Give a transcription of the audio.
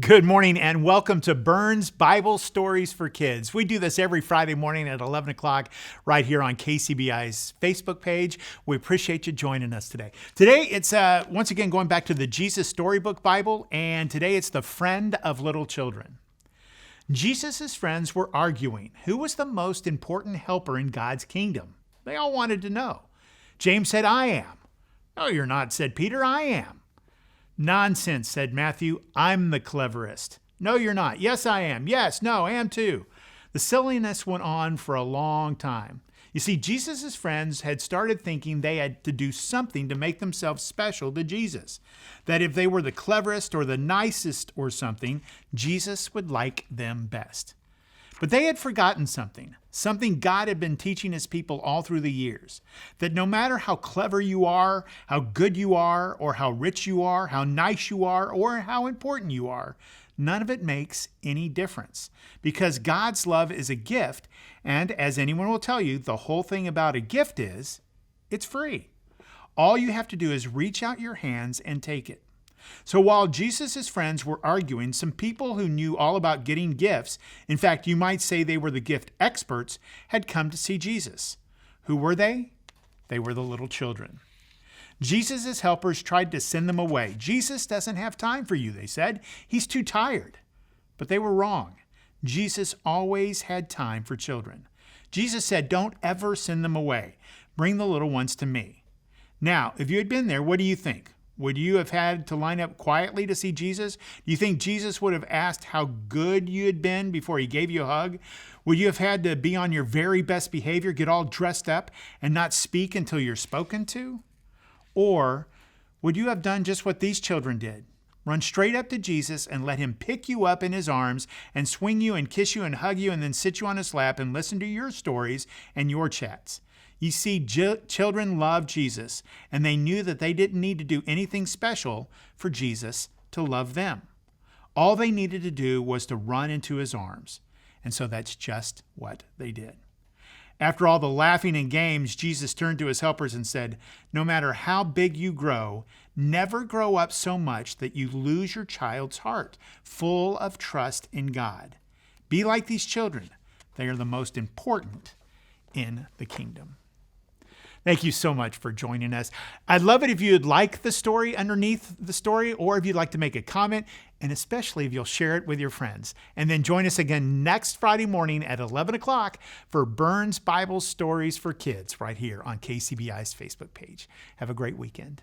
Good morning and welcome to Burns Bible Stories for Kids. We do this every Friday morning at 11 o'clock right here on KCBI's Facebook page. We appreciate you joining us today. Today it's once again going back to the Jesus Storybook Bible, and today it's the friend of little children. Jesus' friends were arguing who was the most important helper in God's kingdom. They all wanted to know. James said, "I am." "No, you're not," said Peter. "I am." "Nonsense," said Matthew. "I'm the cleverest." "No, you're not." "Yes, I am." "Yes, no, I am too." The silliness went on for a long time. You see, Jesus' friends had started thinking they had to do something to make themselves special to Jesus. That if they were the cleverest or the nicest or something, Jesus would like them best. But they had forgotten something God had been teaching his people all through the years, that no matter how clever you are, how good you are, or how rich you are, how nice you are, or how important you are, none of it makes any difference, because God's love is a gift, and as anyone will tell you, the whole thing about a gift is, it's free. All you have to do is reach out your hands and take it. So while Jesus' friends were arguing, some people who knew all about getting gifts, in fact, you might say they were the gift experts, had come to see Jesus. Who were they? They were the little children. Jesus' helpers tried to send them away. "Jesus doesn't have time for you," they said. "He's too tired." But they were wrong. Jesus always had time for children. Jesus said, "Don't ever send them away. Bring the little ones to me." Now, if you had been there, what do you think? Would you have had to line up quietly to see Jesus? Do you think Jesus would have asked how good you had been before he gave you a hug? Would you have had to be on your very best behavior, get all dressed up, and not speak until you're spoken to? Or would you have done just what these children did? Run straight up to Jesus and let him pick you up in his arms and swing you and kiss you and hug you and then sit you on his lap and listen to your stories and your chats. You see, children love Jesus, and they knew that they didn't need to do anything special for Jesus to love them. All they needed to do was to run into his arms, and so that's just what they did. After all the laughing and games, Jesus turned to his helpers and said, "No matter how big you grow, never grow up so much that you lose your child's heart, full of trust in God. Be like these children. They are the most important in the kingdom." Thank you so much for joining us. I'd love it if you'd like the story underneath the story, or if you'd like to make a comment, and especially if you'll share it with your friends. And then join us again next Friday morning at 11 o'clock for Burns Bible Stories for Kids right here on KCBI's Facebook page. Have a great weekend.